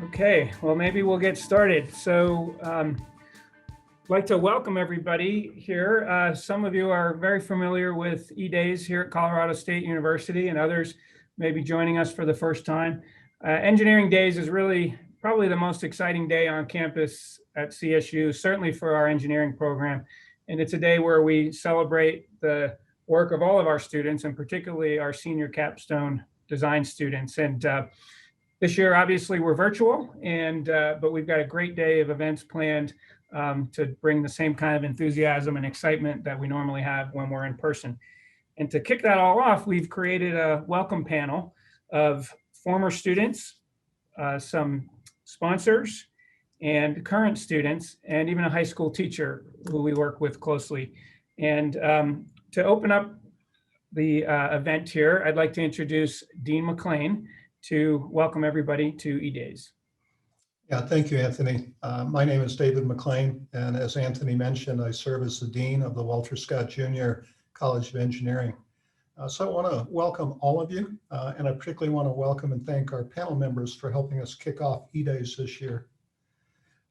Okay, well, maybe we'll get started. So I'd like to welcome everybody here. Some of you are very familiar with E-Days here at Colorado State University, and others may be joining us for the first time. Engineering Days is really probably the most exciting day on campus at CSU, certainly for our engineering program. And it's a day where we celebrate the work of all of our students, and particularly our senior capstone design students. And this year, obviously, we're virtual, but we've got a great day of events planned to bring the same kind of enthusiasm and excitement that we normally have when we're in person. And to kick that all off, we've created a welcome panel of former students, some sponsors, and current students, and even a high school teacher who we work with closely. And to open up the event here, I'd like to introduce Dean McLean to welcome everybody to E-Days. Yeah, thank you, Anthony. My name is David McLean, and as Anthony mentioned, I serve as the Dean of the Walter Scott Jr. College of Engineering. So I want to welcome all of you, and I particularly want to welcome and thank our panel members for helping us kick off E-Days this year.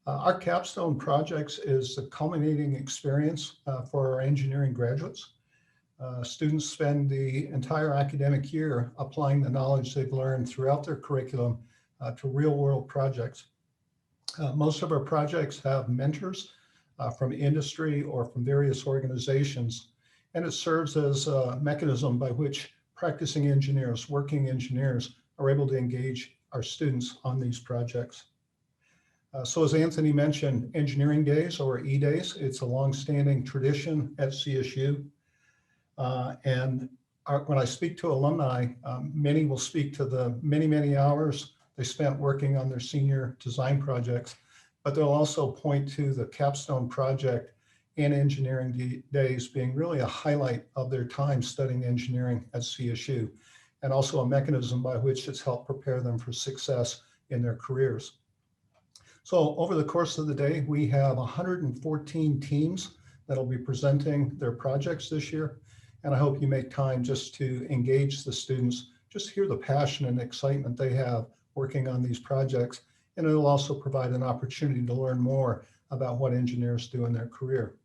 Our capstone projects is the culminating experience for our engineering graduates. Students spend the entire academic year applying the knowledge they've learned throughout their curriculum to real-world projects. Most of our projects have mentors from industry or from various organizations, and it serves as a mechanism by which practicing engineers, working engineers, are able to engage our students on these projects. So as Anthony mentioned, Engineering Days, or E-Days, it's a long-standing tradition at CSU. When I speak to alumni, many will speak to the many hours they spent working on their senior design projects, but they'll also point to the capstone project and Engineering Days being really a highlight of their time studying engineering at CSU, and also a mechanism by which it's helped prepare them for success in their careers. So over the course of the day, we have 114 teams that'll be presenting their projects this year. And I hope you make time just to engage the students, just hear the passion and excitement they have working on these projects. And it'll also provide an opportunity to learn more about what engineers do in their career.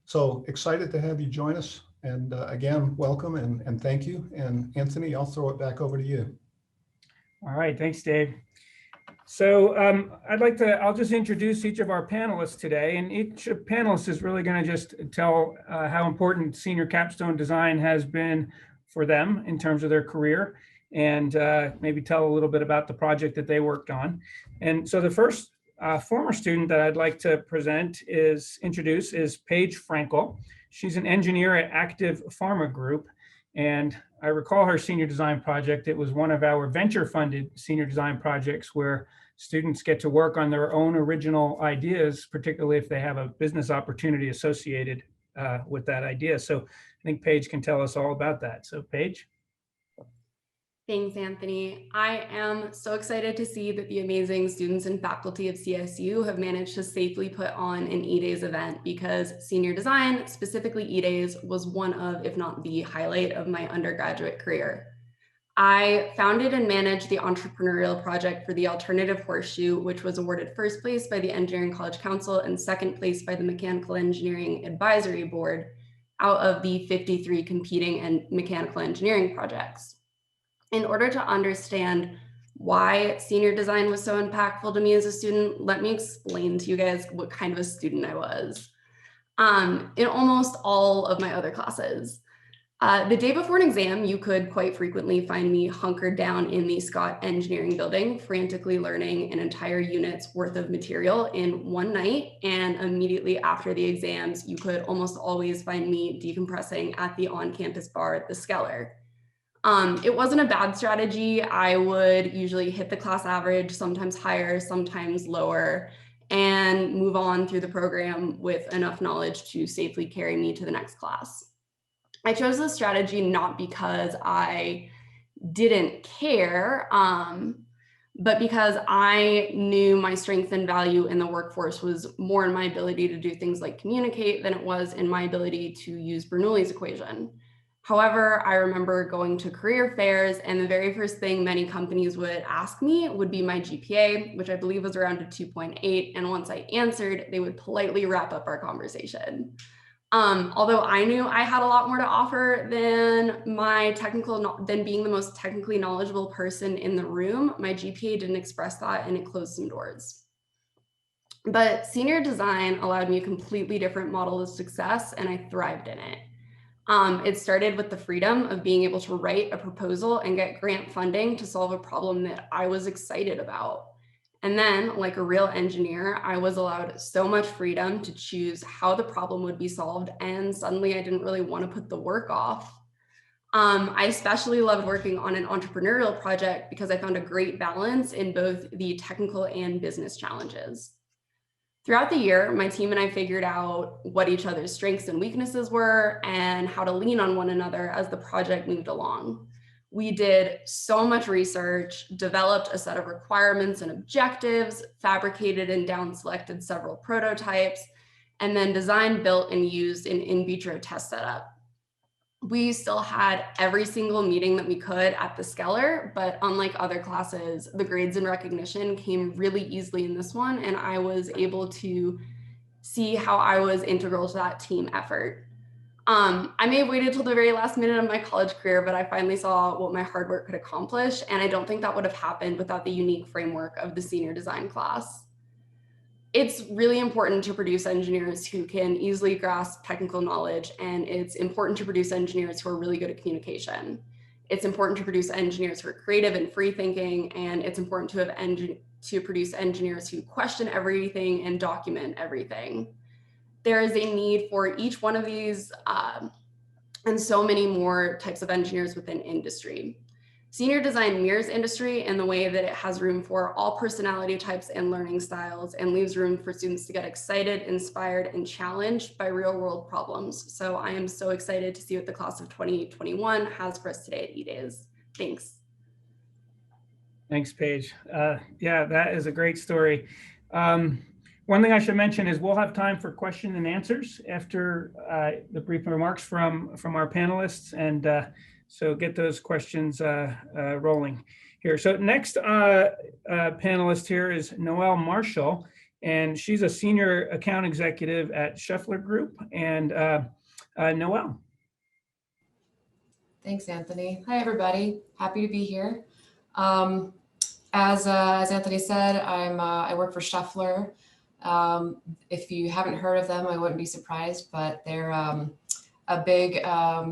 So excited to have you join us. And again, welcome and thank you. And Anthony, I'll throw it back over to you. All right, thanks, Dave. So I'll just introduce each of our panelists today, and each panelist is really going to just tell how important senior capstone design has been for them in terms of their career, and maybe tell a little bit about the project that they worked on. And so the first former student that I'd like to introduce is Paige Frankl. She's an engineer at Aktiv Pharma Group, and I recall her senior design project. It was one of our venture-funded senior design projects where students get to work on their own original ideas, particularly if they have a business opportunity associated with that idea. So I think Paige can tell us all about that. So Paige. Thanks, Anthony. I am so excited to see that the amazing students and faculty of CSU have managed to safely put on an E-Days event, because senior design, specifically E-Days, was one of, if not the highlight of my undergraduate career. I founded and managed the entrepreneurial project for the Alternative Horseshoe, which was awarded first place by the Engineering College Council and second place by the Mechanical Engineering Advisory Board out of the 53 competing and mechanical engineering projects. In order to understand why senior design was so impactful to me as a student, let me explain to you guys what kind of a student I was in almost all of my other classes. The day before an exam, you could quite frequently find me hunkered down in the Scott Engineering Building, frantically learning an entire unit's worth of material in one night. And immediately after the exams, you could almost always find me decompressing at the on-campus bar, the Schaeffler. It wasn't a bad strategy. I would usually hit the class average, sometimes higher, sometimes lower, and move on through the program with enough knowledge to safely carry me to the next class. I chose this strategy not because I didn't care, but because I knew my strength and value in the workforce was more in my ability to do things like communicate than it was in my ability to use Bernoulli's equation. However, I remember going to career fairs, and the very first thing many companies would ask me would be my GPA, which I believe was around a 2.8. And once I answered, they would politely wrap up our conversation. Although I knew I had a lot more to offer than than being the most technically knowledgeable person in the room, my GPA didn't express that, and it closed some doors. But senior design allowed me a completely different model of success, and I thrived in it. It started with the freedom of being able to write a proposal and get grant funding to solve a problem that I was excited about. And then, like a real engineer, I was allowed so much freedom to choose how the problem would be solved, and suddenly I didn't really want to put the work off. I especially loved working on an entrepreneurial project because I found a great balance in both the technical and business challenges. Throughout the year, my team and I figured out what each other's strengths and weaknesses were and how to lean on one another as the project moved along. We did so much research, developed a set of requirements and objectives, fabricated and down-selected several prototypes, and then designed, built, and used an in vitro test setup. We still had every single meeting that we could at the Schaeffler, but unlike other classes, the grades and recognition came really easily in this one, and I was able to see how I was integral to that team effort. I may have waited till the very last minute of my college career, but I finally saw what my hard work could accomplish, and I don't think that would have happened without the unique framework of the senior design class. It's really important to produce engineers who can easily grasp technical knowledge, and it's important to produce engineers who are really good at communication. It's important to produce engineers who are creative and free thinking, and it's important to produce engineers who question everything and document everything. There is a need for each one of these and so many more types of engineers within industry. Senior design mirrors industry in the way that it has room for all personality types and learning styles, and leaves room for students to get excited, inspired, and challenged by real world problems. So I am so excited to see what the class of 2021 has for us today at E-Days. Thanks. Thanks, Paige. Yeah, that is a great story. One thing I should mention is we'll have time for question and answers after the brief remarks from our panelists, and so get those questions rolling here. So next panelist here is Noel Marshall, and she's a senior account executive at Schaeffler Group. And Noel. Thanks, Anthony. Hi, everybody. Happy to be here. As Anthony said, I work for Schaeffler. If you haven't heard of them, I wouldn't be surprised, but they're a big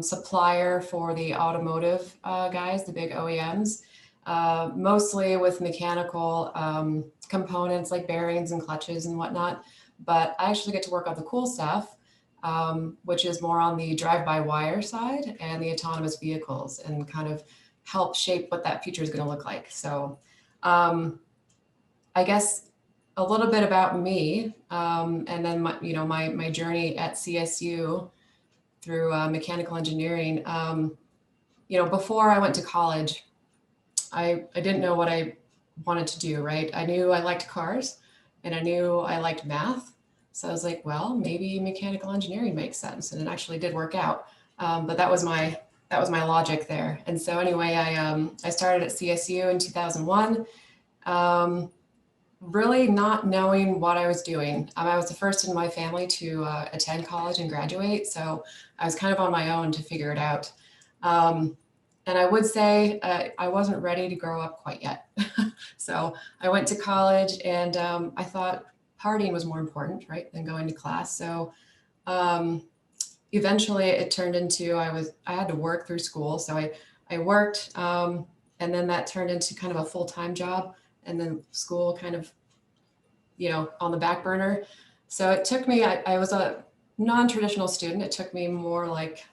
supplier for the automotive guys, the big OEMs, mostly with mechanical components like bearings and clutches and whatnot. But I actually get to work on the cool stuff, which is more on the drive-by-wire side and the autonomous vehicles, and kind of help shape what that future is going to look like. So I guess a little bit about me, and then my journey at CSU through mechanical engineering. Before I went to college, I didn't know what I wanted to do, right? I knew I liked cars and I knew I liked math. So I was like, well, maybe mechanical engineering makes sense. And it actually did work out. But that was my logic there. And so anyway, I started at CSU in 2001. Really not knowing what I was doing. I was the first in my family to attend college and graduate, so I was kind of on my own to figure it out. And I would say I wasn't ready to grow up quite yet. So I went to college, and I thought partying was more important, right, than going to class. So eventually it turned into I had to work through school. So I worked, and then that turned into kind of a full-time job. And then school kind of, on the back burner. So it took me, I was a non-traditional student. It took me more like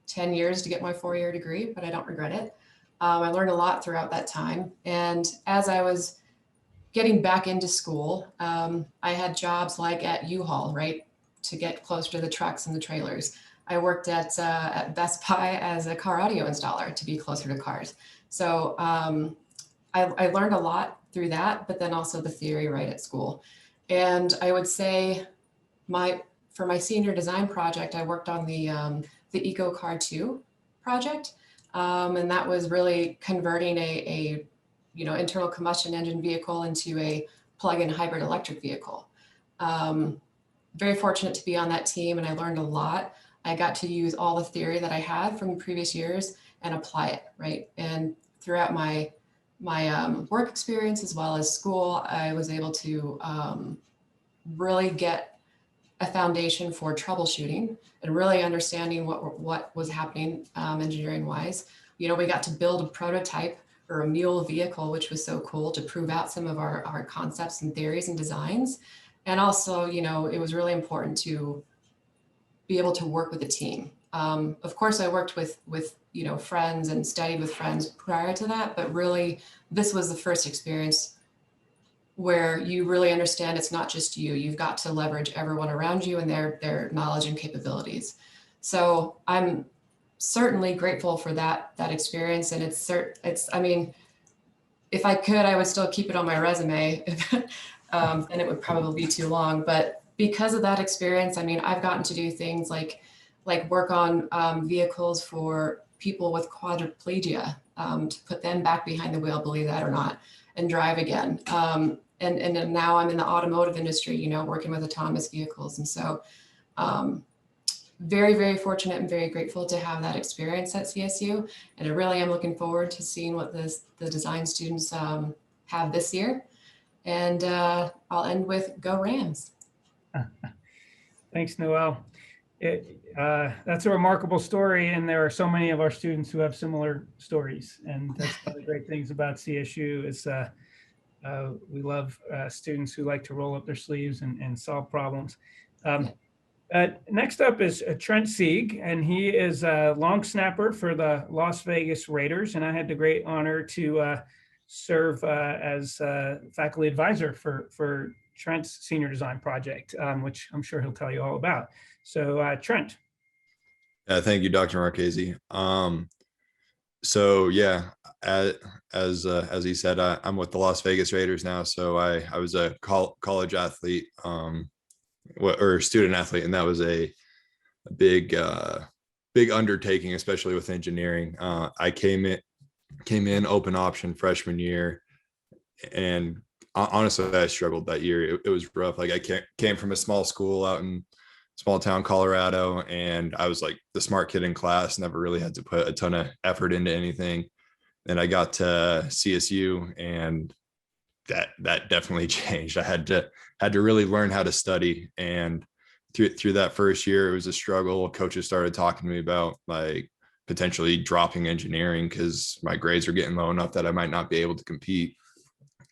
10 years to get my 4-year degree, but I don't regret it. I learned a lot throughout that time. And as I was getting back into school, I had jobs like at U-Haul, right, to get closer to the trucks and the trailers. I worked at Best Buy as a car audio installer to be closer to cars. So I learned a lot through that, but then also the theory right at school. And I would say for my senior design project, I worked on the Eco Car 2. project. And that was really converting a internal combustion engine vehicle into a plug-in hybrid electric vehicle. Very fortunate to be on that team, and I learned a lot. I got to use all the theory that I had from the previous years and apply it, right? And throughout my work experience as well as school, I was able to really get a foundation for troubleshooting and really understanding what was happening engineering wise. We got to build a prototype or a mule vehicle, which was so cool to prove out some of our concepts and theories and designs. And also, it was really important to be able to work with a team. Of course, I worked with friends and studied with friends prior to that, but really this was the first experience where you really understand it's not just you. You've got to leverage everyone around you and their knowledge and capabilities. So I'm certainly grateful for that experience. And I mean, if I could, I would still keep it on my resume, and it would probably be too long. But because of that experience, I mean, I've gotten to do things like work on vehicles for people with quadriplegia, to put them back behind the wheel, believe that or not, and drive again. And now I'm in the automotive industry, working with autonomous vehicles. And so very, very fortunate and very grateful to have that experience at CSU. And I really am looking forward to seeing what the design students have this year. And I'll end with Go Rams. Thanks, Noel. That's a remarkable story, and there are so many of our students who have similar stories. And that's one of the great things about CSU is we love students who like to roll up their sleeves and solve problems. Next up is Trent Sieg, and he is a long snapper for the Las Vegas Raiders. And I had the great honor to serve as faculty advisor for Trent's senior design project, which I'm sure he'll tell you all about. So Trent. Thank you, Dr. Marchese. So yeah, as he said, I'm with the Las Vegas Raiders now. So I was a college athlete, or student athlete, and that was a big undertaking, especially with engineering. I came in open option freshman year, and honestly, I struggled that year. It was rough. Like, I came from a small school out in small town Colorado, and I was like the smart kid in class, never really had to put a ton of effort into anything. Then I got to CSU, and that definitely changed. I had to really learn how to study, and through that first year, it was a struggle. Coaches started talking to me about like potentially dropping engineering because my grades were getting low enough that I might not be able to compete.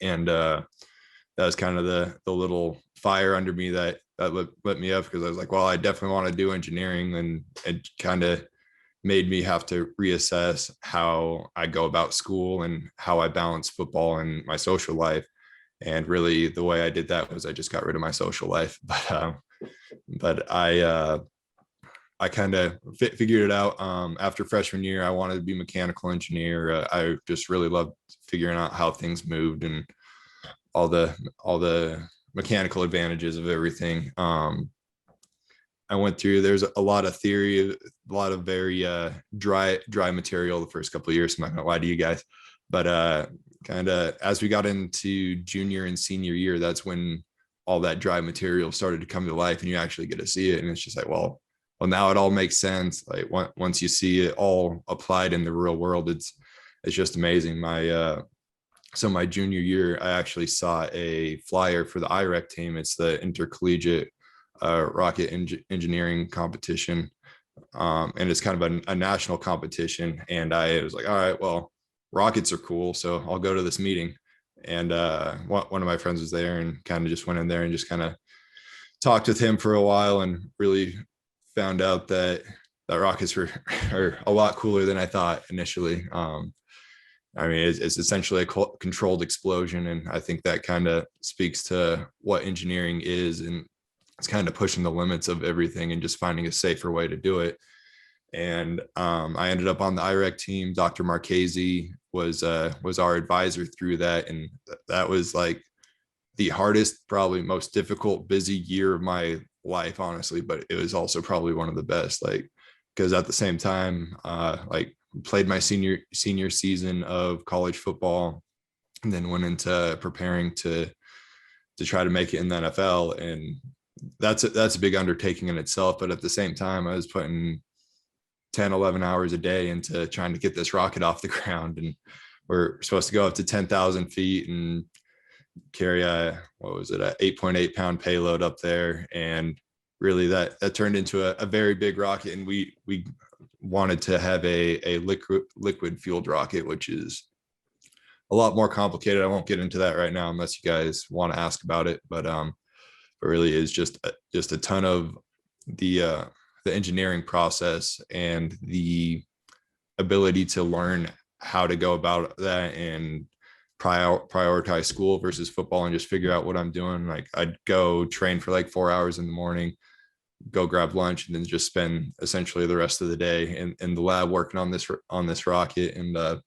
And that was kind of the little fire under me that lit me up, because I was like, well, I definitely want to do engineering. And it kind of made me have to reassess how I go about school and how I balance football and my social life. And really the way I did that was I just got rid of my social life. But I kind of figured it out. After freshman year, I wanted to be a mechanical engineer. I just really loved figuring out how things moved and all the mechanical advantages of everything. I went through, there's a lot of theory, a lot of very dry material the first couple of years. I'm not gonna lie to you guys, but kind of as we got into junior and senior year, that's when all that dry material started to come to life, and you actually get to see it. And it's just like, well, now it all makes sense. Like once you see it all applied in the real world, it's just amazing. So my junior year, I actually saw a flyer for the IREC team. It's the intercollegiate rocket engineering competition. And it's kind of a national competition. And I was like, all right, well, rockets are cool, so I'll go to this meeting. And one of my friends was there, and kind of just went in there and just kind of talked with him for a while, and really found out that rockets are a lot cooler than I thought initially. I mean, it's essentially a controlled explosion. And I think that kind of speaks to what engineering is. And it's kind of pushing the limits of everything and just finding a safer way to do it. And I ended up on the IREC team. Dr. Marchese was our advisor through that. And that was like the hardest, probably most difficult, busy year of my life, honestly. But it was also probably one of the best, like because at the same time, like played my senior season of college football, and then went into preparing to try to make it in the NFL. And that's a big undertaking in itself. But at the same time, I was putting 10, 11 hours a day into trying to get this rocket off the ground. And we're supposed to go up to 10,000 feet and carry a 8.8 pound payload up there. And really that turned into a very big rocket. And we wanted to have a liquid fueled rocket, which is a lot more complicated. I won't get into that right now unless you guys want to ask about it. But it really is just a ton of the engineering process and the ability to learn how to go about that and prioritize school versus football and just figure out what I'm doing. Like I'd go train for like 4 hours in the morning, go grab lunch, and then just spend essentially the rest of the day in the lab working on this rocket. And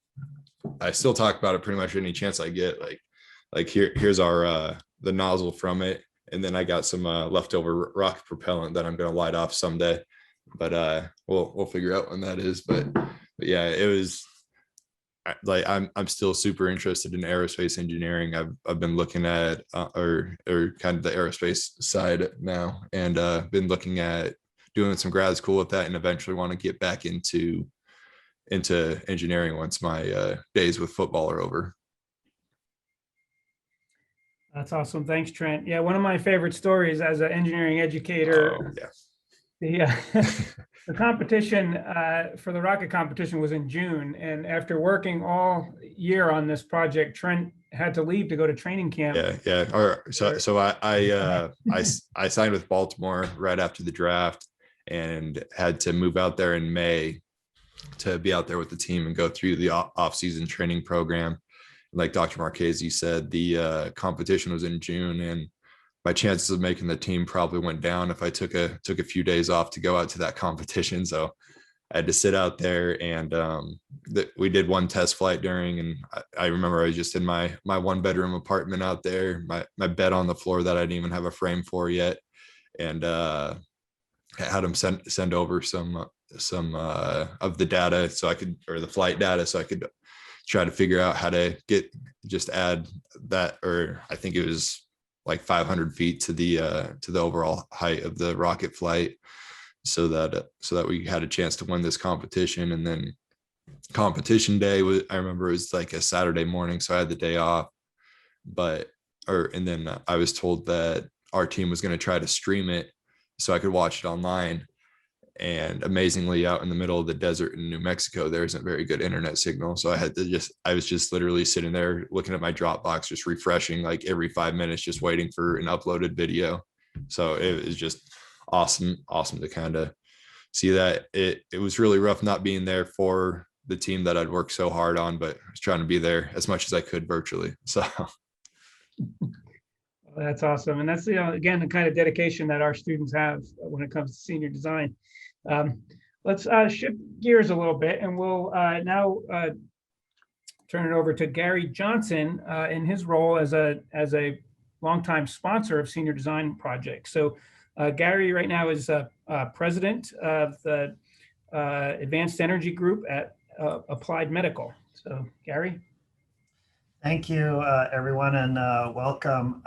I still talk about it pretty much any chance I get. Like here's our the nozzle from it, and then I got some leftover rocket propellant that I'm going to light off someday. But we'll figure out when that is. But yeah, it was like I'm still super interested in aerospace engineering. I've been looking at or kind of the aerospace side now, and been looking at doing some grad school with that, and eventually want to get back into engineering once my days with football are over. That's awesome. Thanks, Trent. Yeah, one of my favorite stories as an engineering educator. Oh, yeah. The competition for the rocket competition was in June, and after working all year on this project, Trent had to leave to go to training camp. Yeah. So I signed with Baltimore right after the draft and had to move out there in May to be out there with the team and go through the off-season training program. Like Dr. Marchese said, the competition was in June, and my chances of making the team probably went down if I took a few days off to go out to that competition. So I had to sit out there, and we did one test flight during, and I remember I was just in my 1-bedroom apartment out there, my bed on the floor that I didn't even have a frame for yet. And I had them send over some of the data or the flight data, so I could try to figure out how to add that, or I think it was like 500 feet to the overall height of the rocket flight, so that we had a chance to win this competition. And then competition day I remember it was like a Saturday morning, so I had the day off. And then I was told that our team was going to try to stream it so I could watch it online. And amazingly, out in the middle of the desert in New Mexico, there isn't very good internet signal. So I was just literally sitting there looking at my Dropbox, just refreshing like every 5 minutes, just waiting for an uploaded video. So it was just awesome to kind of see that. It was really rough not being there for the team that I'd worked so hard on, but I was trying to be there as much as I could virtually. So that's awesome. And that's, again, the kind of dedication that our students have when it comes to senior design. Let's shift gears a little bit, and we'll now turn it over to Gary Johnson in his role as a longtime sponsor of senior design projects. So Gary right now is president of the Advanced Energy Group at Applied Medical. So Gary. Thank you, everyone, and welcome.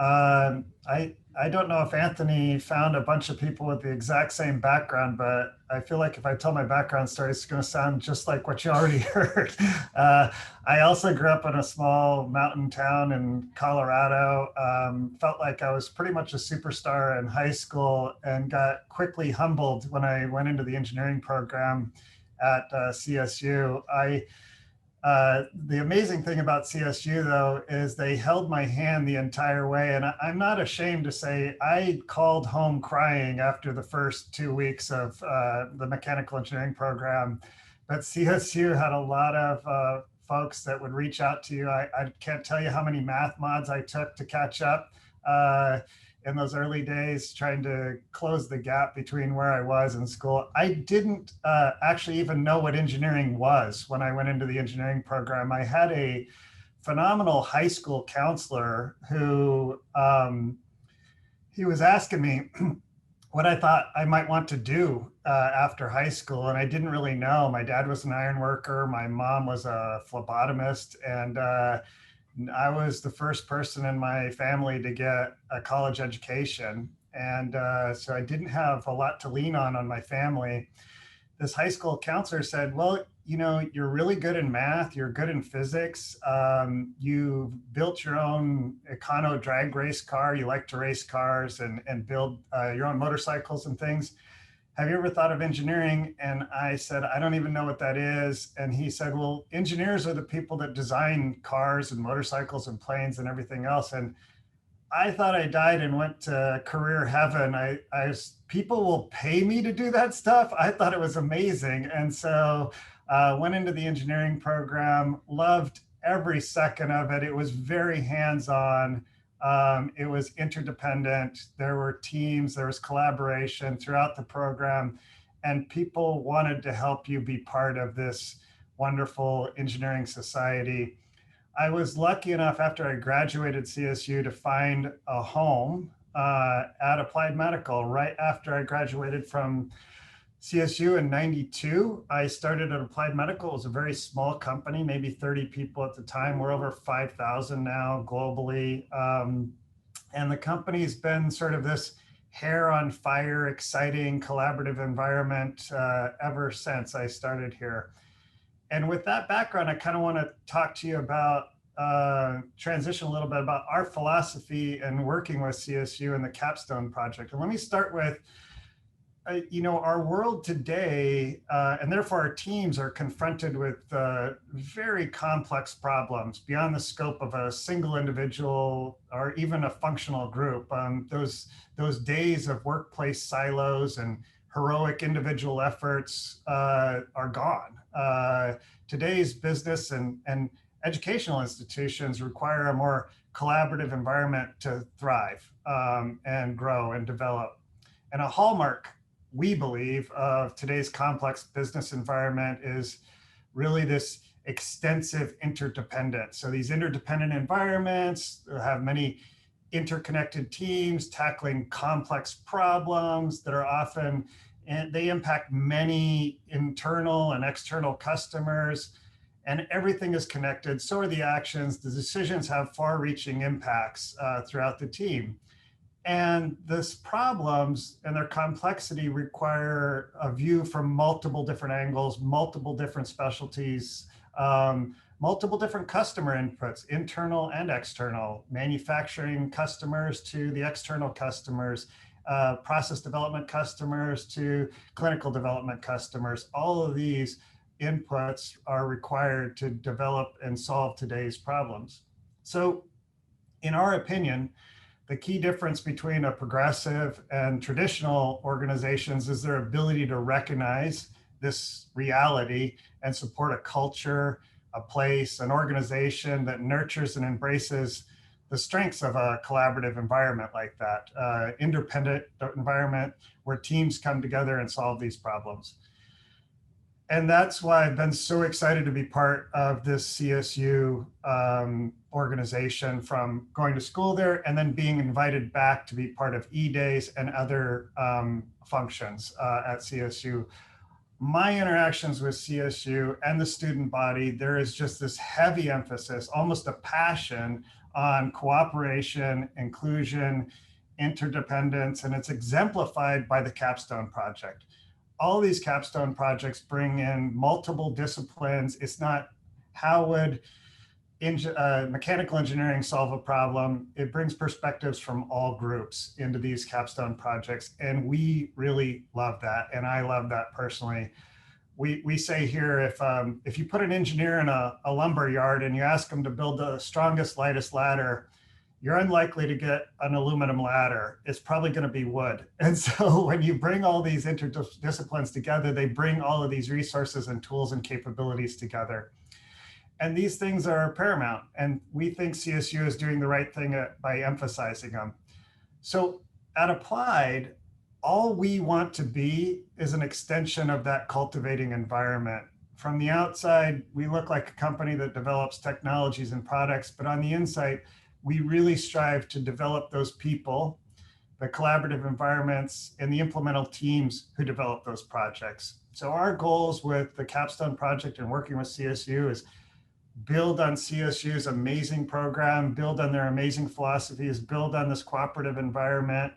I don't know if Anthony found a bunch of people with the exact same background, but I feel like if I tell my background story, it's going to sound just like what you already heard. I also grew up in a small mountain town in Colorado. Felt like I was pretty much a superstar in high school and got quickly humbled when I went into the engineering program at CSU. The amazing thing about CSU, though, is they held my hand the entire way. And I'm not ashamed to say I called home crying after the first 2 weeks of the mechanical engineering program. But CSU had a lot of folks that would reach out to you. I can't tell you how many math mods I took to catch up in those early days, trying to close the gap between where I was in school. I didn't actually even know what engineering was when I went into the engineering program. I had a phenomenal high school counselor who he was asking me, what I thought I might want to do after high school. And I didn't really know. My dad was an iron worker. My mom was a phlebotomist. And I was the first person in my family to get a college education. And so I didn't have a lot to lean on my family. This high school counselor said, well, you know, you're really good in math, you're good in physics, you've built your own econo drag race car, you like to race cars and build your own motorcycles and things. Have you ever thought of engineering? And I said, I don't even know what that is. And he said, well, engineers are the people that design cars and motorcycles and planes and everything else. And I thought I died and went to career heaven. People will pay me to do that stuff. I thought it was amazing. And so went into the engineering program, loved every second of it. It was very hands-on. It was interdependent. There were teams, there was collaboration throughout the program, and people wanted to help you be part of this wonderful engineering society. I was lucky enough after I graduated CSU to find a home at Applied Medical. Right after I graduated from CSU in '92, I started at Applied Medical. It was a very small company, maybe 30 people at the time. We're over 5,000 now globally. And the company's been sort of this hair on fire, exciting, collaborative environment ever since I started here. And with that background, I kind of want to talk to you about, transition a little bit about our philosophy and working with CSU and the Capstone Project. And let me start with, you know, our world today, and therefore our teams are confronted with very complex problems beyond the scope of a single individual or even a functional group. Those days of workplace silos and heroic individual efforts are gone. Today's business and educational institutions require a more collaborative environment to thrive and grow and develop. And a hallmark, we believe, of today's complex business environment is really this extensive interdependence. So these interdependent environments have many interconnected teams tackling complex problems that are often, and they impact many internal and external customers, and everything is connected. So are the actions. The decisions have far-reaching impacts throughout the team. And these problems and their complexity require a view from multiple different angles, multiple different specialties, multiple different customer inputs, internal and external, manufacturing customers to the external customers, process development customers to clinical development customers. All of these inputs are required to develop and solve today's problems. So in our opinion, the key difference between a progressive and traditional organizations is their ability to recognize this reality and support a culture, a place, an organization that nurtures and embraces the strengths of a collaborative environment like that, independent environment where teams come together and solve these problems. And that's why I've been so excited to be part of this CSU organization, from going to school there and then being invited back to be part of E-Days and other functions at CSU. My interactions with CSU and the student body, there is just this heavy emphasis, almost a passion on cooperation, inclusion, interdependence, and it's exemplified by the Capstone Project. All these capstone projects bring in multiple disciplines. It's not how would mechanical engineering solve a problem. It brings perspectives from all groups into these capstone projects. And we really love that. And I love that personally. We say here, if you put an engineer in a lumber yard and you ask them to build the strongest, lightest ladder, you're unlikely to get an aluminum ladder. It's probably going to be wood. And so when you bring all these interdisciplines together, they bring all of these resources and tools and capabilities together. And these things are paramount. And we think CSU is doing the right thing by emphasizing them. So at Applied, all we want to be is an extension of that cultivating environment. From the outside, we look like a company that develops technologies and products, but on the inside, we really strive to develop those people the collaborative environments, and the implemental teams who develop those projects. So our goals with the capstone project and working with CSU is build on CSU's amazing program, build on their amazing philosophies, build on this cooperative environment,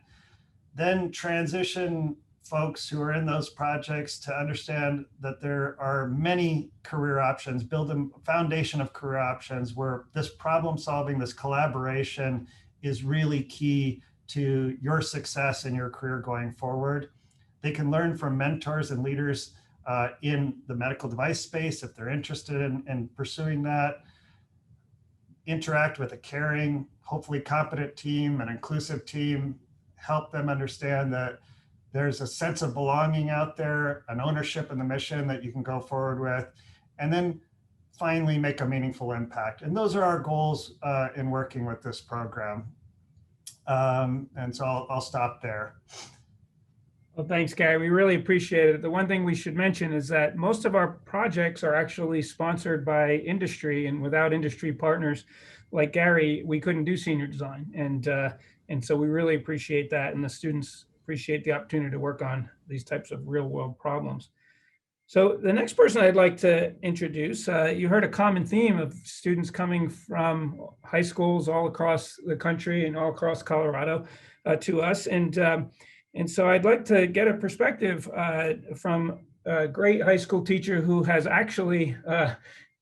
then transition folks who are in those projects to understand that there are many career options, build a foundation of career options where this problem solving, this collaboration is really key to your success in your career going forward. They can learn from mentors and leaders in the medical device space if they're interested in pursuing that. Interact with a caring, hopefully competent team, an inclusive team, help them understand that there's a sense of belonging out there, an ownership in the mission that you can go forward with, and then finally make a meaningful impact. And those are our goals in working with this program. And so I'll stop there. Well, thanks, Gary. We really appreciate it. The one thing we should mention is that most of our projects are actually sponsored by industry, and without industry partners like Gary, we couldn't do senior design. And so we really appreciate that. And the students appreciate the opportunity to work on these types of real world problems. So the next person I'd like to introduce, you heard a common theme of students coming from high schools all across the country and all across Colorado to us. And so I'd like to get a perspective from a great high school teacher who has actually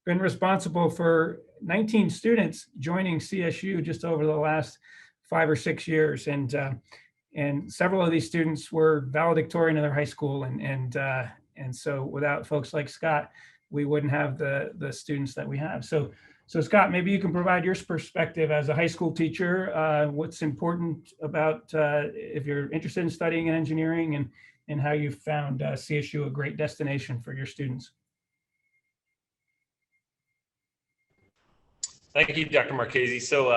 been responsible for 19 students joining CSU just over the last 5 or 6 years. And several of these students were valedictorian of their high school. And so without folks like Scott, we wouldn't have the students that we have. So Scott, maybe you can provide your perspective as a high school teacher, what's important about if you're interested in studying in engineering, and how you found CSU a great destination for your students. Thank you, Dr. Marchese. So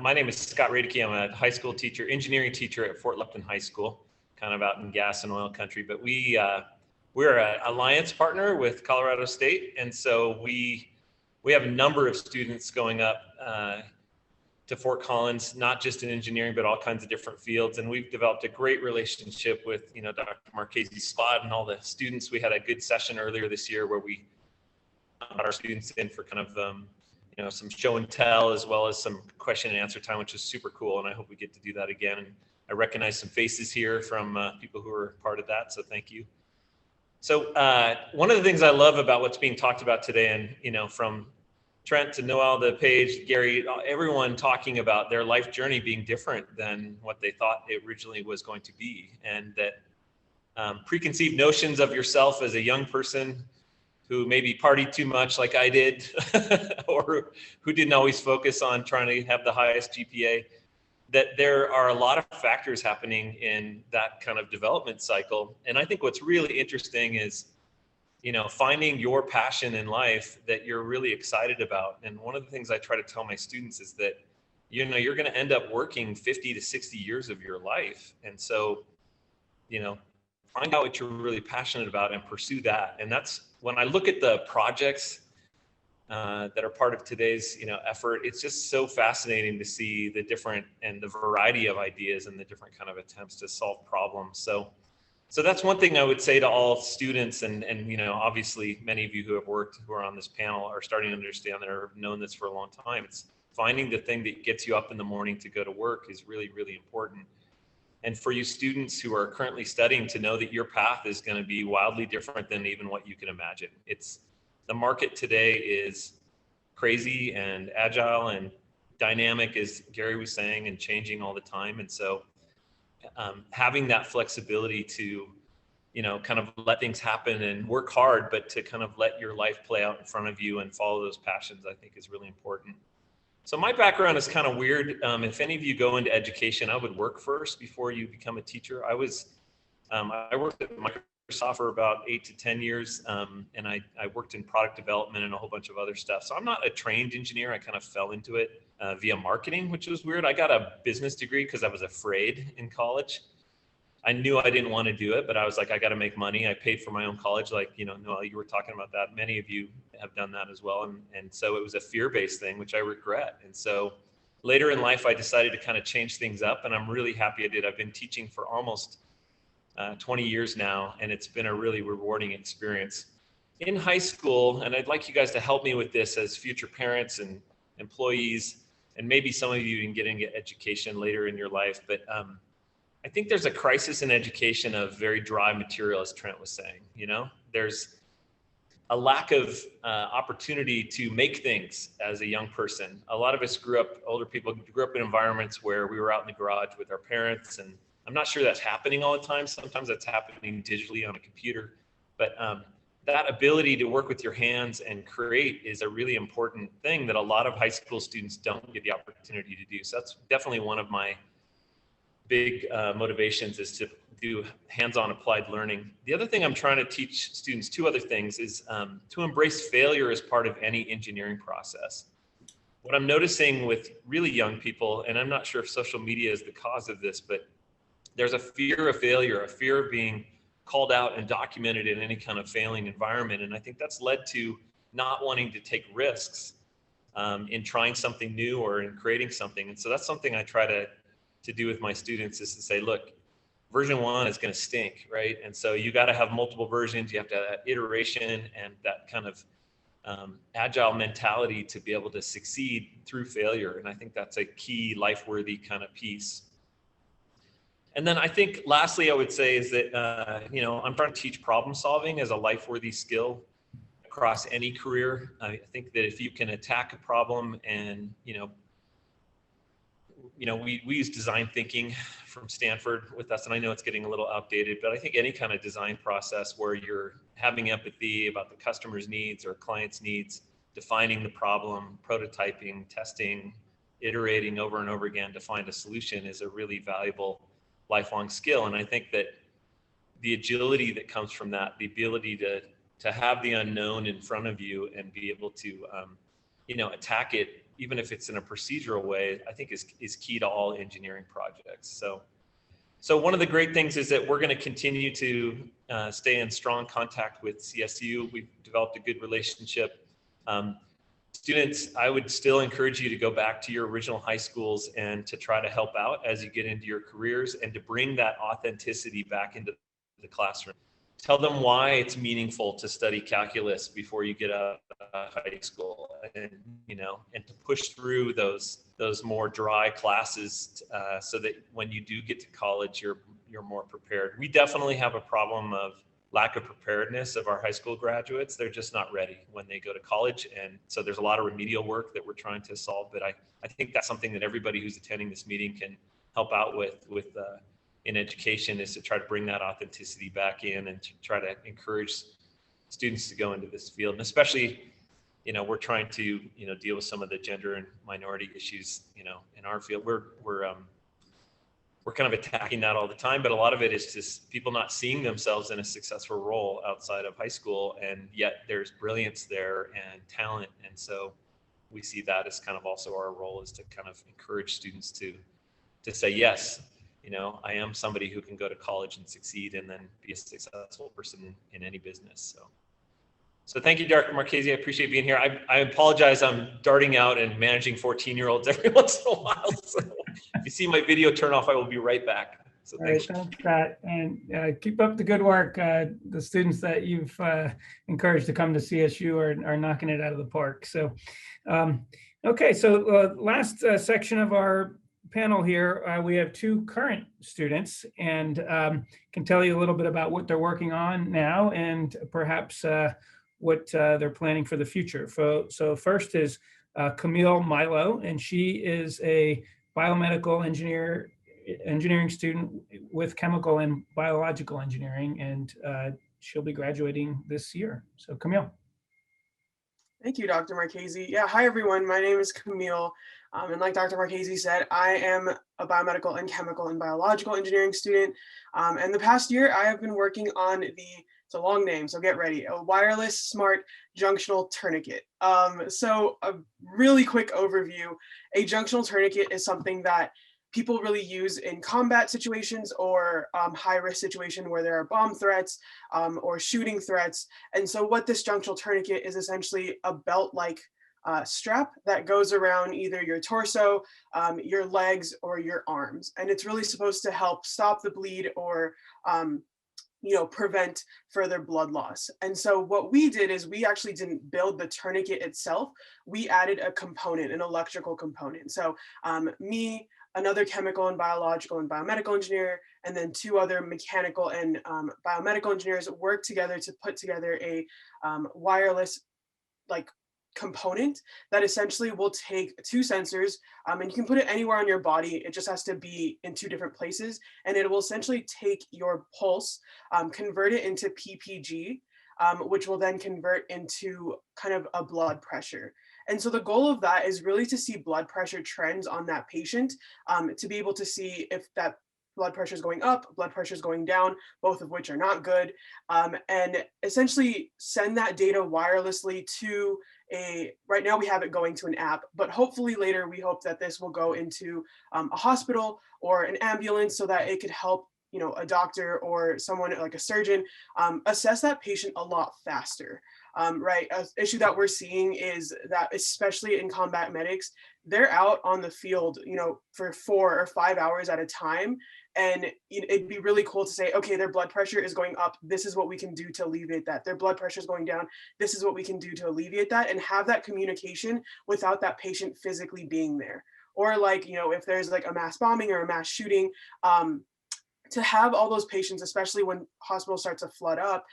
my name is Scott Raedeke. I'm a high school teacher, engineering teacher at Fort Lupton High School, kind of out in gas and oil country. But we're an alliance partner with Colorado State. And so we have a number of students going up to Fort Collins, not just in engineering, but all kinds of different fields. And we've developed a great relationship with, Dr. Marchese's squad and all the students. We had a good session earlier this year where we brought our students in for kind of, some show and tell, as well as some question and answer time, which is super cool. And I hope we get to do that again. And I recognize some faces here from people who are part of that. So thank you. So one of the things I love about what's being talked about today, and, from Trent to Noel to Paige, Gary, everyone talking about their life journey being different than what they thought it originally was going to be. And that preconceived notions of yourself as a young person who maybe partied too much like I did, or who didn't always focus on trying to have the highest GPA, that there are a lot of factors happening in that kind of development cycle. And I think what's really interesting is, finding your passion in life that you're really excited about. And one of the things I try to tell my students is that, you're going to end up working 50 to 60 years of your life. And so, find out what you're really passionate about and pursue that. And that's when I look at the projects that are part of today's, effort, it's just so fascinating to see the different and the variety of ideas and the different kind of attempts to solve problems. So that's one thing I would say to all students, and obviously many of you who are on this panel are starting to understand that, or have known this for a long time. It's finding the thing that gets you up in the morning to go to work is really, really important. And for you students who are currently studying, to know that your path is going to be wildly different than even what you can imagine. The market today is crazy and agile and dynamic, as Gary was saying, and changing all the time. And so having that flexibility to, kind of let things happen and work hard, but to kind of let your life play out in front of you and follow those passions, I think is really important. So my background is kind of weird. If any of you go into education, I would work first before you become a teacher. I worked at Microsoft for about 8 to 10 years, and I worked in product development and a whole bunch of other stuff. So I'm not a trained engineer. I kind of fell into it via marketing, which was weird. I got a business degree because I was afraid in college. I knew I didn't want to do it, but I was like, I got to make money. I paid for my own college. Like, Noel, you were talking about that. Many of you have done that as well. And so it was a fear-based thing, which I regret. And so later in life, I decided to kind of change things up, and I'm really happy I did. I've been teaching for almost 20 years now, and it's been a really rewarding experience. In high school, and I'd like you guys to help me with this as future parents and employees, and maybe some of you can get into education later in your life, but I think there's a crisis in education of very dry material, as Trent was saying. You know, there's a lack of opportunity to make things as a young person. A lot of us older people grew up in environments where we were out in the garage with our parents, and I'm not sure that's happening all the time. Sometimes that's happening digitally on a computer, but that ability to work with your hands and create is a really important thing that a lot of high school students don't get the opportunity to do. So that's definitely one of my big motivations, is to do hands-on applied learning. The other thing I'm trying to teach students, two other things, is to embrace failure as part of any engineering process. What I'm noticing with really young people, and I'm not sure if social media is the cause of this, but there's a fear of failure, a fear of being called out and documented in any kind of failing environment. And I think that's led to not wanting to take risks in trying something new or in creating something. And so that's something I try to do with my students, is to say, look, version 1 is going to stink, right? And so you got to have multiple versions. You have to have that iteration and that kind of agile mentality to be able to succeed through failure. And I think that's a key life-worthy kind of piece. And then I think lastly, I would say is that, you know, I'm trying to teach problem solving as a life-worthy skill across any career. I think that if you can attack a problem and, we use design thinking from Stanford with us, and I know it's getting a little outdated, but I think any kind of design process where you're having empathy about the customer's needs or client's needs, defining the problem, prototyping, testing, iterating over and over again to find a solution is a really valuable lifelong skill. And I think that the agility that comes from that, the ability to have the unknown in front of you and be able to, attack it, even if it's in a procedural way, I think is key to all engineering projects. So one of the great things is that we're going to continue to stay in strong contact with CSU. We've developed a good relationship. Students, I would still encourage you to go back to your original high schools and to try to help out as you get into your careers and to bring that authenticity back into the classroom. Tell them why it's meaningful to study calculus before you get out of high school, and to push through those more dry classes so that when you do get to college, you're more prepared. We definitely have a problem of lack of preparedness of our high school graduates. They're just not ready when they go to college. And so there's a lot of remedial work that we're trying to solve. But I think that's something that everybody who's attending this meeting can help out with in education, is to try to bring that authenticity back in and to try to encourage students to go into this field. And especially, we're trying to, deal with some of the gender and minority issues, in our field. We're kind of attacking that all the time, but a lot of it is just people not seeing themselves in a successful role outside of high school, and yet there's brilliance there and talent. And so we see that as kind of also our role, is to kind of encourage students to say, yes, I am somebody who can go to college and succeed and then be a successful person in any business. So thank you, Dr. Marchese. I appreciate being here. I apologize. I'm darting out and managing 14-year-olds every once in a while. So if you see my video turn off, I will be right back. So thanks. Thanks, Pat. And keep up the good work. The students that you've encouraged to come to CSU are knocking it out of the park. So, okay. So last section of our panel here, we have two current students, and can tell you a little bit about what they're working on now and perhaps what they're planning for the future. So first is Camille Milo, and she is a biomedical engineering student with chemical and biological engineering, and she'll be graduating this year. So Camille. Thank you, Dr. Marchese. Yeah, hi everyone. My name is Camille. And like Dr. Marchese said, I am a biomedical and chemical and biological engineering student. And the past year, I have been working on it's a long name, so get ready, a wireless smart junctional tourniquet. So a really quick overview, a junctional tourniquet is something that people really use in combat situations or high-risk situation where there are bomb threats or shooting threats. And so what this junctional tourniquet is essentially a belt-like strap that goes around either your torso, your legs, or your arms. And it's really supposed to help stop the bleed or prevent further blood loss. And so what we did is we actually didn't build the tourniquet itself. We added a component, an electrical component. So me, another chemical and biological and biomedical engineer, and then 2 other mechanical and biomedical engineers worked together to put together a wireless component that essentially will take 2 sensors, and you can put it anywhere on your body. It just has to be in 2 different places, and it will essentially take your pulse, convert it into PPG, which will then convert into kind of a blood pressure. And so the goal of that is really to see blood pressure trends on that patient, to be able to see if that blood pressure is going up, blood pressure is going down, both of which are not good, and essentially send that data wirelessly to right now we have it going to an app, but hopefully later we hope that this will go into a hospital or an ambulance so that it could help a doctor or someone like a surgeon assess that patient a lot faster. Right, an issue that we're seeing is that especially in combat medics, they're out on the field, for 4 or 5 hours at a time. And it'd be really cool to say, okay, their blood pressure is going up. This is what we can do to alleviate that. Their blood pressure is going down. This is what we can do to alleviate that, and have that communication without that patient physically being there. Or if there's like a mass bombing or a mass shooting, to have all those patients, especially when hospitals start to flood up,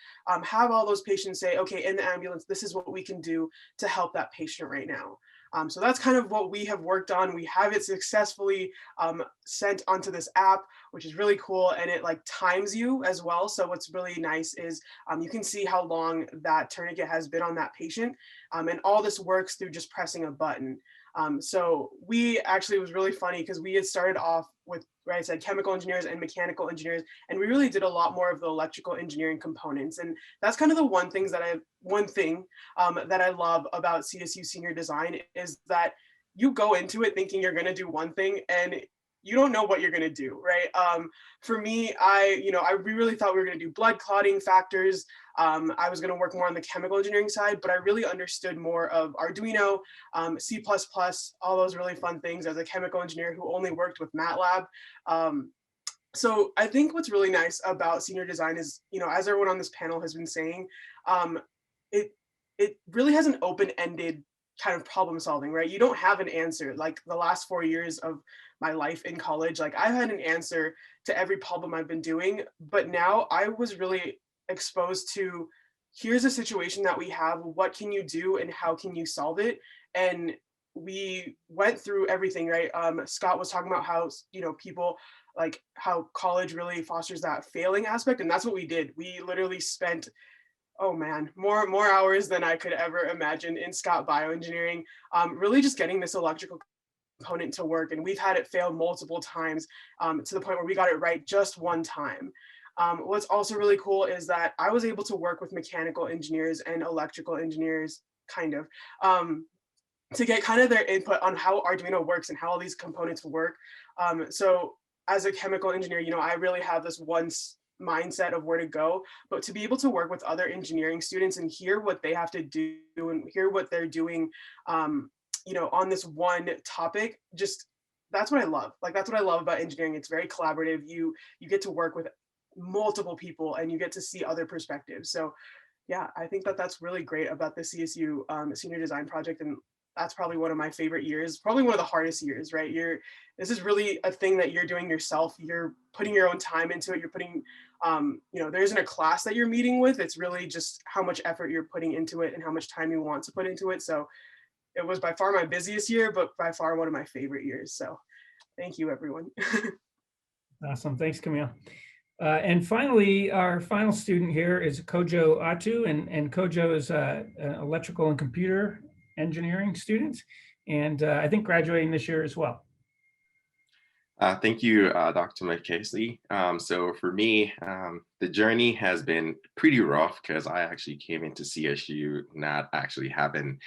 have all those patients say, okay, in the ambulance, this is what we can do to help that patient right now. So that's kind of what we have worked on. We have it successfully sent onto this app, which is really cool. And it times you as well. So what's really nice is you can see how long that tourniquet has been on that patient. And all this works through just pressing a button. So we actually, it was really funny because we had started off with, I said, chemical engineers and mechanical engineers, and we really did a lot more of the electrical engineering components. And that's kind of the one thing that I love about CSU senior design is that you go into it thinking you're going to do one thing and you don't know what you're going to do, right? For me, we really thought we were going to do blood clotting factors. I was going to work more on the chemical engineering side, but I really understood more of Arduino, C++, all those really fun things as a chemical engineer who only worked with MATLAB. So I think what's really nice about senior design is, as everyone on this panel has been saying, it really has an open-ended kind of problem solving, right? You don't have an answer. Like the last 4 years of my life in college, I've had an answer to every problem I've been doing, but now I was really exposed to, here's a situation that we have, what can you do and how can you solve it? And we went through everything, right? Scott was talking about how, people, how college really fosters that failing aspect. And that's what we did. We literally spent, oh man, more hours than I could ever imagine in Scott bioengineering, really just getting this electrical component to work. And we've had it fail multiple times, to the point where we got it right just one time. What's also really cool is that I was able to work with mechanical engineers and electrical engineers to get kind of their input on how Arduino works and how all these components work. So as a chemical engineer, I really have this one mindset of where to go, but to be able to work with other engineering students and hear what they have to do and hear what they're doing, on this one topic, just that's what I love. That's what I love about engineering. It's very collaborative. You get to work with multiple people and you get to see other perspectives. So yeah, I think that's really great about the CSU senior design project. And that's probably one of my favorite years, probably one of the hardest years, right? This is really a thing that you're doing yourself. You're putting your own time into it. You're putting, there isn't a class that you're meeting with. It's really just how much effort you're putting into it and how much time you want to put into it. So it was by far my busiest year, but by far one of my favorite years. So thank you, everyone. Awesome. Thanks, Camille. And finally, our final student here is Kojo Otoo, and Kojo is an electrical and computer engineering student, and I think graduating this year as well. Thank you, Dr. Marchese. So for me, the journey has been pretty rough because I actually came into CSU not actually having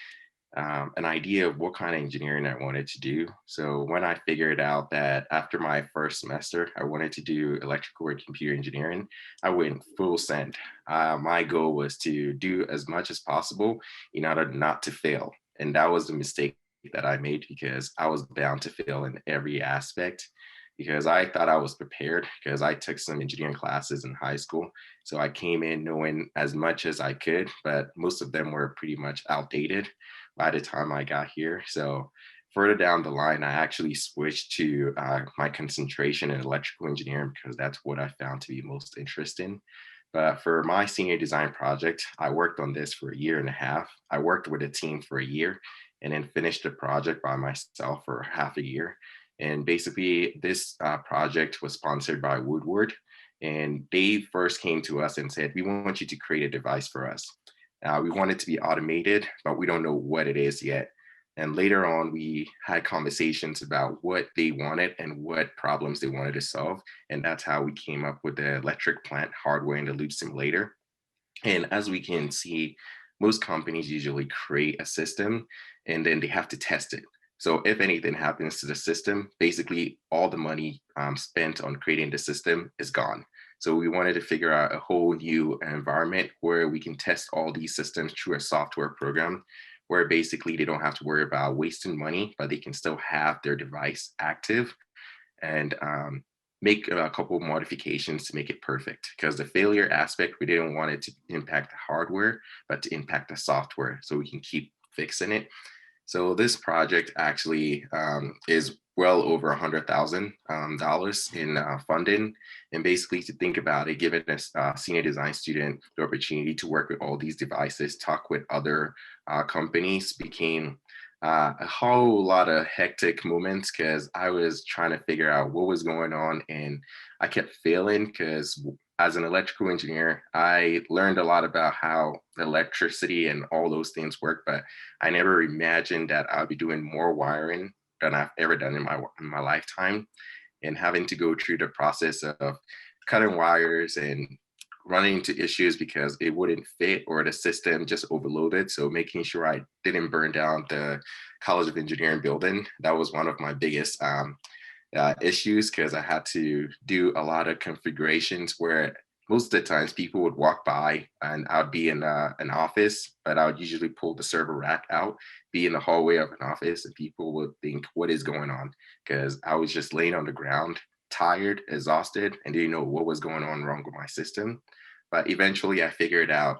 an idea of what kind of engineering I wanted to do. So when I figured out that after my first semester, I wanted to do electrical and computer engineering, I went full send. My goal was to do as much as possible in order not to fail. And that was the mistake that I made because I was bound to fail in every aspect because I thought I was prepared because I took some engineering classes in high school. So I came in knowing as much as I could, but most of them were pretty much outdated by the time I got here. So further down the line, I actually switched to my concentration in electrical engineering because that's what I found to be most interesting. But for my senior design project, I worked on this for a year and a half. I worked with a team for a year and then finished the project by myself for half a year. And basically, this project was sponsored by Woodward. And they first came to us and said, we want you to create a device for us. We want it to be automated, but we don't know what it is yet. And later on, we had conversations about what they wanted and what problems they wanted to solve. And that's how we came up with the electric plant hardware in the loop simulator. And as we can see, most companies usually create a system and then they have to test it. So if anything happens to the system, basically all the money spent on creating the system is gone. So we wanted to figure out a whole new environment where we can test all these systems through a software program, where basically they don't have to worry about wasting money, but they can still have their device active and make a couple of modifications to make it perfect. Because the failure aspect, we didn't want it to impact the hardware, but to impact the software so we can keep fixing it. So this project actually is well over $100,000 in funding. And basically to think about it, giving a senior design student the opportunity to work with all these devices, talk with other companies became a whole lot of hectic moments because I was trying to figure out what was going on and I kept failing because as an electrical engineer, I learned a lot about how electricity and all those things work, but I never imagined that I'd be doing more wiring than I've ever done in my lifetime. And having to go through the process of cutting wires and running into issues because it wouldn't fit or the system just overloaded. So making sure I didn't burn down the College of Engineering building, that was one of my biggest issues because I had to do a lot of configurations where most of the times people would walk by and I'd be in an office, but I would usually pull the server rack out, be in the hallway of an office, and people would think, what is going on? Because I was just laying on the ground, tired, exhausted, and didn't know what was going on wrong with my system. But eventually I figured out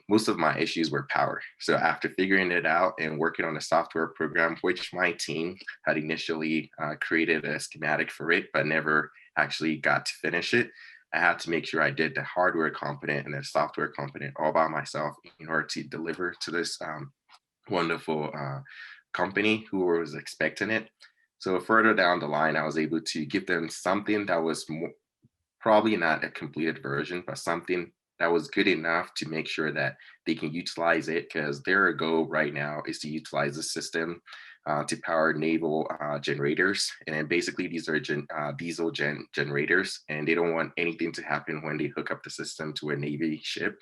most of my issues were power. So after figuring it out and working on a software program, which my team had initially created a schematic for it, but never actually got to finish it, I had to make sure I did the hardware component and the software component all by myself in order to deliver to this wonderful company who was expecting it. So further down the line, I was able to give them something that was probably not a completed version, but something that was good enough to make sure that they can utilize it, because their goal right now is to utilize the system to power naval generators. And then basically these are diesel generators, and they don't want anything to happen when they hook up the system to a Navy ship.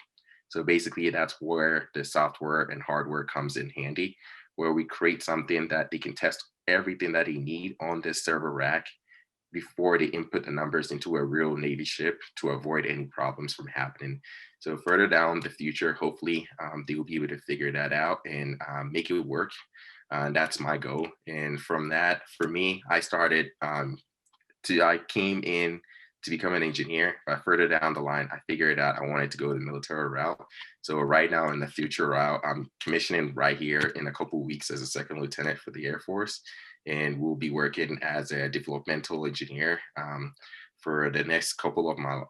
So basically that's where the software and hardware comes in handy, where we create something that they can test everything that they need on this server rack before they input the numbers into a real Navy ship to avoid any problems from happening. So further down the future, hopefully they will be able to figure that out and make it work. That's my goal. And from that, for me, I started I came in to become an engineer, but further down the line, I figured out I wanted to go the military route. So right now in the future route, I'm commissioning right here in a couple of weeks as a second lieutenant for the Air Force. And we'll be working as a developmental engineer for the next couple of my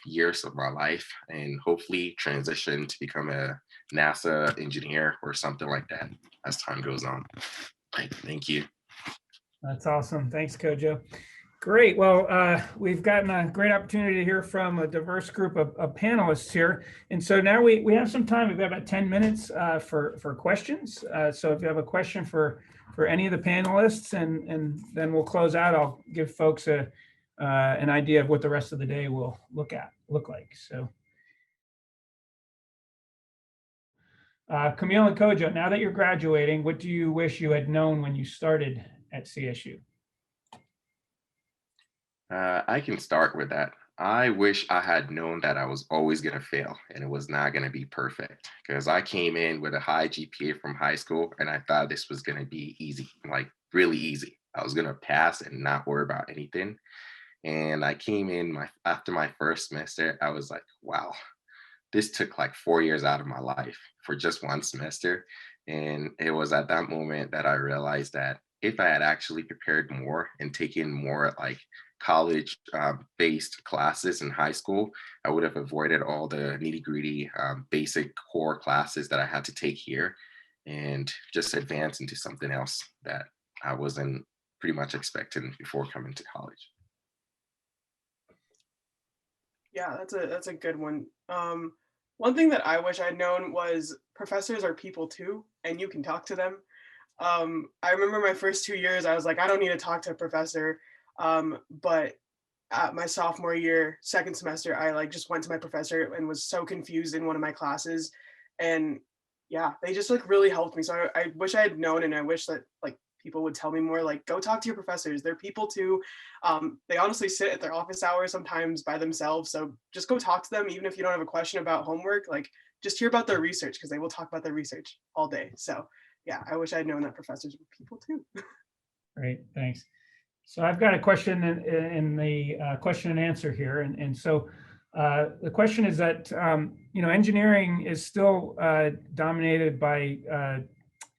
years of my life, and hopefully transition to become a NASA engineer or something like that as time goes on. Thank you. That's awesome. Thanks, Kojo. Great. Well, we've gotten a great opportunity to hear from a diverse group of panelists here. And so now we have some time. We've got about 10 minutes for questions. So if you have a question for any of the panelists, and then we'll close out, I'll give folks an idea of what the rest of the day will look like. So Camille and Kojo, now that you're graduating, what do you wish you had known when you started at CSU? I can start with that. I wish I had known that I was always going to fail and it was not going to be perfect, because I came in with a high GPA from high school and I thought this was going to be easy, like really easy. I was going to pass and not worry about anything. And I came in after my first semester, I was like, wow, this took like 4 years out of my life for just one semester. And it was at that moment that I realized that if I had actually prepared more and taken more like college based classes in high school, I would have avoided all the nitty gritty basic core classes that I had to take here and just advance into something else that I wasn't pretty much expecting before coming to college. Yeah, that's a good one. One thing that I wish I'd known was professors are people too, and you can talk to them. I remember my first 2 years, I was like, I don't need to talk to a professor. But at my sophomore year, second semester, I like just went to my professor and was so confused in one of my classes. And yeah, they just like really helped me. So I wish I had known, and I wish that like people would tell me more, like, go talk to your professors. They're people too. They honestly sit at their office hours sometimes by themselves. So just go talk to them, even if you don't have a question about homework, like just hear about their research, because they will talk about their research all day. So yeah, I wish I'd known that professors were people too. Great, thanks. So I've got a question in the question and answer here. And so the question is that, engineering is still dominated by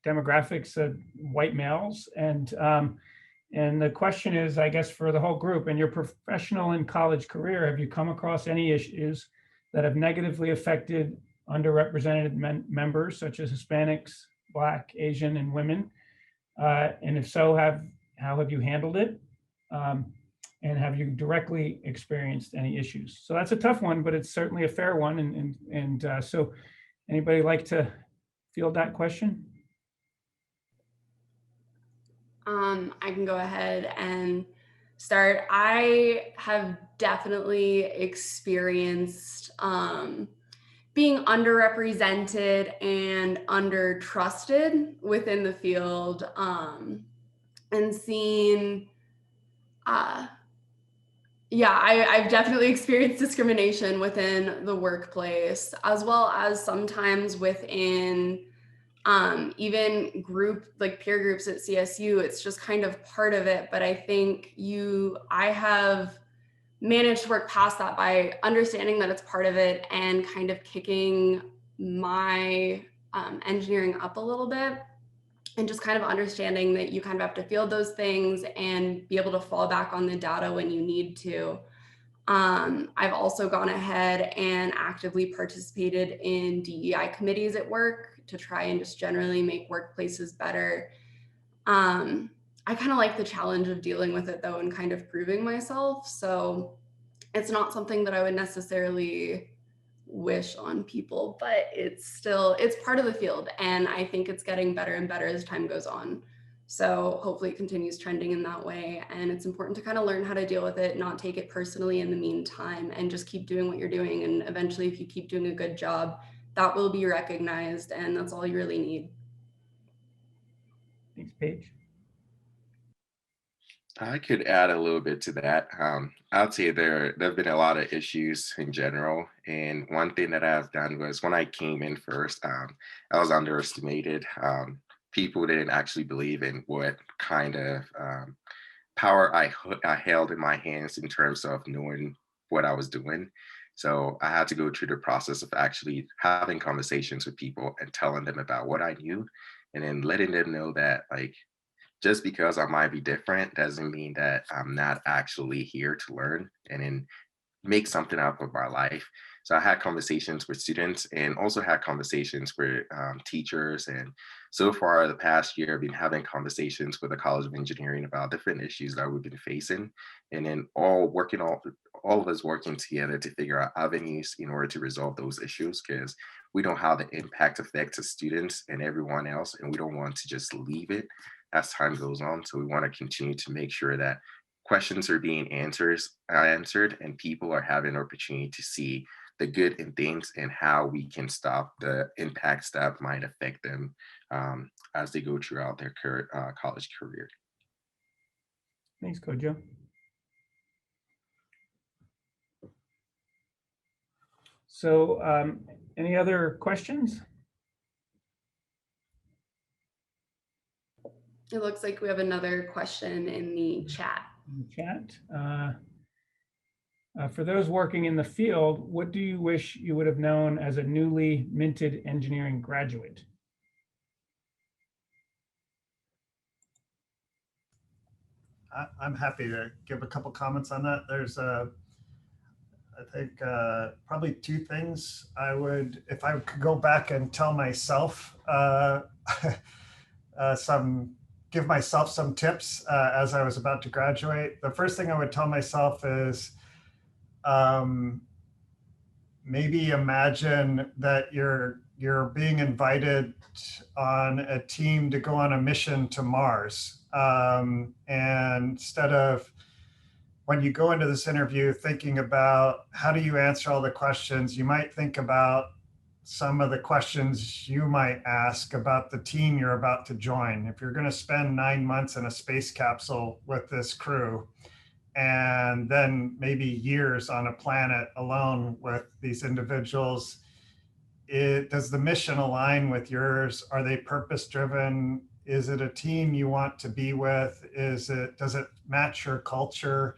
demographics of white males. And the question is, I guess, for the whole group, in your professional and college career, have you come across any issues that have negatively affected underrepresented members, such as Hispanics, Black, Asian, and women? And if so, how have you handled it? And have you directly experienced any issues? So that's a tough one, but it's certainly a fair one. So anybody like to field that question? I can go ahead and start. I have definitely experienced being underrepresented and undertrusted within the field, and seeing, I've definitely experienced discrimination within the workplace, as well as sometimes within even peer groups at CSU. It's just kind of part of it. But I think I have managed to work past that by understanding that it's part of it and kind of kicking my engineering up a little bit, and just kind of understanding that you kind of have to field those things and be able to fall back on the data when you need to. I've also gone ahead and actively participated in DEI committees at work to try and just generally make workplaces better. I kind of like the challenge of dealing with it though, and kind of proving myself. So it's not something that I would necessarily wish on people, but it's part of the field. And I think it's getting better and better as time goes on. So hopefully it continues trending in that way. And it's important to kind of learn how to deal with it, not take it personally in the meantime, and just keep doing what you're doing. And eventually, if you keep doing a good job, that will be recognized, and that's all you really need. Thanks, Paige. I could add a little bit to that. I'd say there have been a lot of issues in general. And one thing that I've done was when I came in first, I was underestimated. People didn't actually believe in what kind of power I held in my hands in terms of knowing what I was doing. So I had to go through the process of actually having conversations with people and telling them about what I knew, and then letting them know that, like, just because I might be different doesn't mean that I'm not actually here to learn and then make something out of my life. So I had conversations with students and also had conversations with teachers. And so far, the past year, I've been having conversations with the College of Engineering about different issues that we've been facing, and then all of us working together to figure out avenues in order to resolve those issues, because we know how the impact affects the students and everyone else, and we don't want to just leave it as time goes on. So we want to continue to make sure that questions are being answered and people are having an opportunity to see the good in things and how we can stop the impacts that might affect them as they go throughout their college career. Thanks, Kojo. So any other questions? It looks like we have another question in the chat. In the chat. For those working in the field, what do you wish you would have known as a newly minted engineering graduate? I'm happy to give a couple comments on that. There's I think probably two things I would, if I could go back and tell myself give myself some tips as I was about to graduate. The first thing I would tell myself is maybe imagine that you're being invited on a team to go on a mission to Mars. And instead of, when you go into this interview thinking about how do you answer all the questions, you might think about some of the questions you might ask about the team you're about to join. If you're going to spend 9 months in a space capsule with this crew, and then maybe years on a planet alone with these individuals, does the mission align with yours? Are they purpose driven? Is it a team you want to be with? Does it match your culture?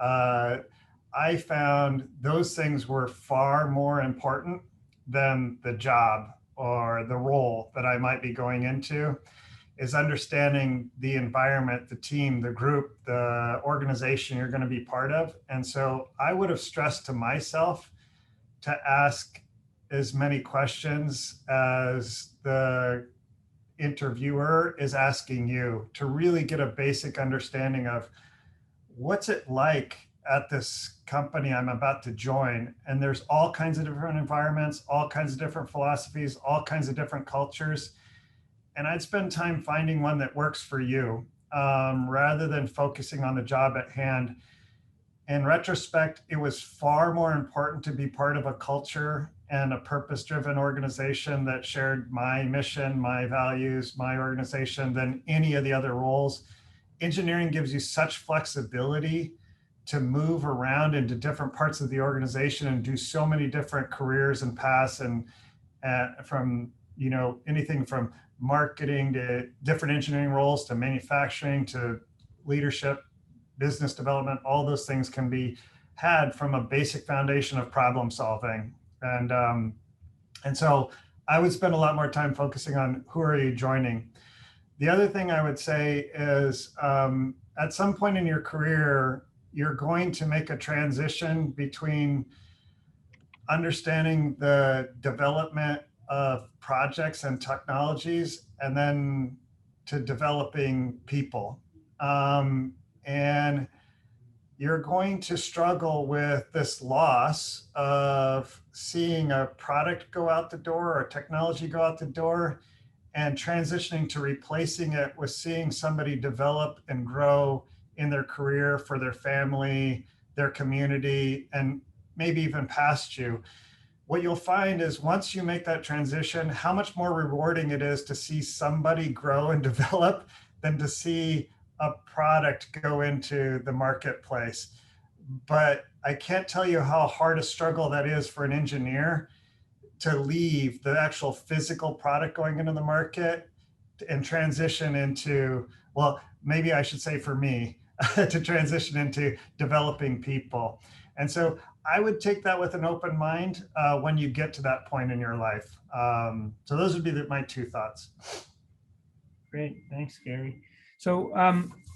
I found those things were far more important than the job or the role that I might be going into, is understanding the environment, the team, the group, the organization you're going to be part of. And so I would have stressed to myself to ask as many questions as the interviewer is asking you, to really get a basic understanding of what's it like at this company I'm about to join. And there's all kinds of different environments, all kinds of different philosophies, all kinds of different cultures. And I'd spend time finding one that works for you rather than focusing on the job at hand. In retrospect, it was far more important to be part of a culture and a purpose-driven organization that shared my mission, my values, my organization than any of the other roles. Engineering gives you such flexibility to move around into different parts of the organization and do so many different careers and paths, and from anything from marketing to different engineering roles to manufacturing to leadership, business development. All those things can be had from a basic foundation of problem solving. And so I would spend a lot more time focusing on who are you joining. The other thing I would say is at some point in your career, you're going to make a transition between understanding the development of projects and technologies and then to developing people. And you're going to struggle with this loss of seeing a product go out the door or technology go out the door and transitioning to replacing it with seeing somebody develop and grow in their career, for their family, their community, and maybe even past you. What you'll find is once you make that transition, how much more rewarding it is to see somebody grow and develop than to see a product go into the marketplace. But I can't tell you how hard a struggle that is for an engineer to leave the actual physical product going into the market and transition into, well, maybe I should say for me, to transition into developing people. And so I would take that with an open mind when you get to that point in your life. So those would be my two thoughts. Great, thanks, Gary. So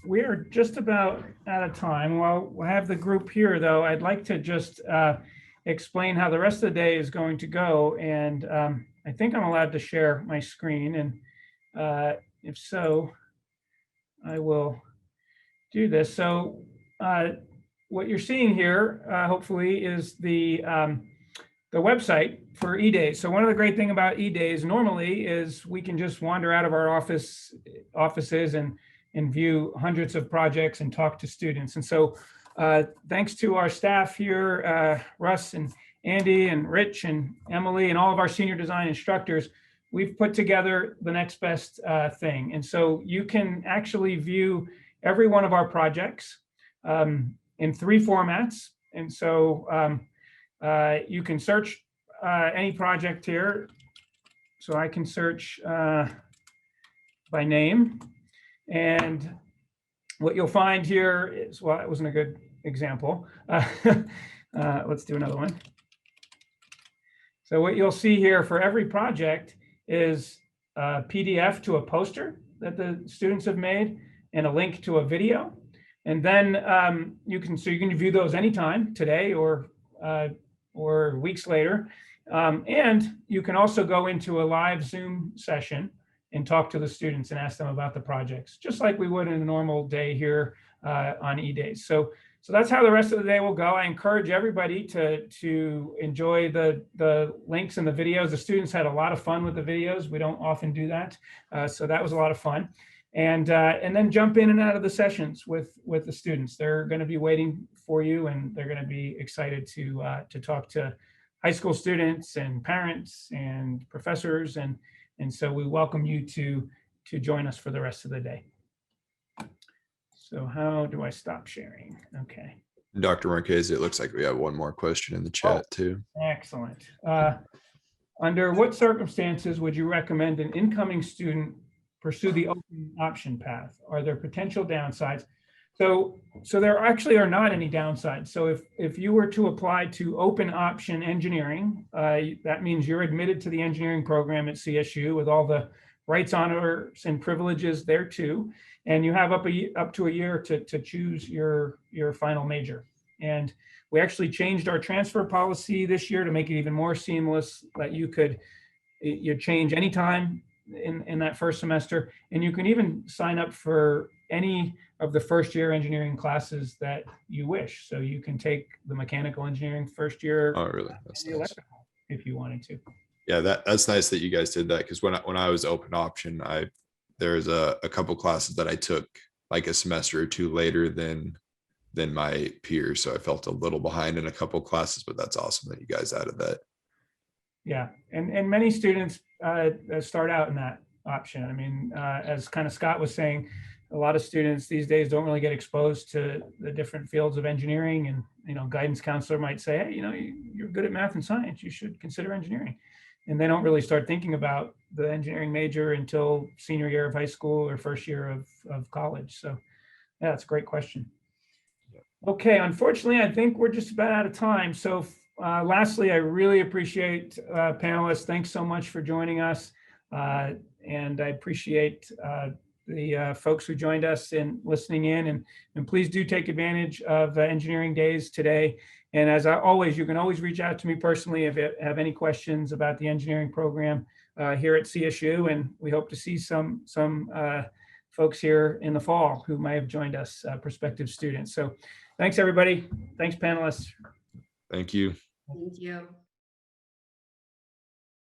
we are just about out of time. While we'll have the group here, though, I'd like to just explain how the rest of the day is going to go. And I think I'm allowed to share my screen. And if so, I will do this. So what you're seeing here, hopefully, is the website for E-Days. So one of the great things about E-Days normally is we can just wander out of our offices and view hundreds of projects and talk to students. And so thanks to our staff here, Russ and Andy and Rich and Emily and all of our senior design instructors, we've put together the next best thing. And so you can actually view every one of our projects in 3 formats. And so you can search any project here. So I can search by name. And what you'll find here is, well, that wasn't a good example. Let's do another one. So what you'll see here for every project is a PDF to a poster that the students have made and a link to a video. And then you can view those anytime, today or weeks later. And you can also go into a live Zoom session and talk to the students and ask them about the projects, just like we would in a normal day here on E-Days. So that's how the rest of the day will go. I encourage everybody to enjoy the links and the videos. The students had a lot of fun with the videos. We don't often do that. So that was a lot of fun. And then jump in and out of the sessions with the students. They're going to be waiting for you, and they're going to be excited to talk to high school students and parents and professors. And so we welcome you to join us for the rest of the day. So how do I stop sharing? Okay. Dr. Marchese, it looks like we have one more question in the chat too. Excellent. Under what circumstances would you recommend an incoming student pursue the open option path? Are there potential downsides? So there actually are not any downsides. So if you were to apply to open option engineering, that means you're admitted to the engineering program at CSU with all the rights, honors, and privileges there too. And you have up to a year to choose your final major. And we actually changed our transfer policy this year to make it even more seamless, that you change anytime in that first semester. And you can even sign up for any of the first year engineering classes that you wish. So you can take the mechanical engineering first year. Oh, really? That's nice. If you wanted to. Yeah, that's nice that you guys did that, because when I was open option, there's a couple classes that I took like a semester or two later than my peers, so I felt a little behind in a couple classes. But that's awesome that you guys added that. Yeah, and many students start out in that option. I mean, as kind of Scott was saying, a lot of students these days don't really get exposed to the different fields of engineering, and guidance counselor might say, hey, you're good at math and science, you should consider engineering. And they don't really start thinking about the engineering major until senior year of high school or first year of college. So yeah, that's a great question. Okay, unfortunately, I think we're just about out of time. So lastly, I really appreciate panelists. Thanks so much for joining us. And I appreciate the folks who joined us and listening in. And please do take advantage of Engineering Days today. And as always, you can always reach out to me personally if you have any questions about the engineering program here at CSU. And we hope to see some folks here in the fall who might have joined us, prospective students. So thanks, everybody. Thanks, panelists. Thank you. Thank you.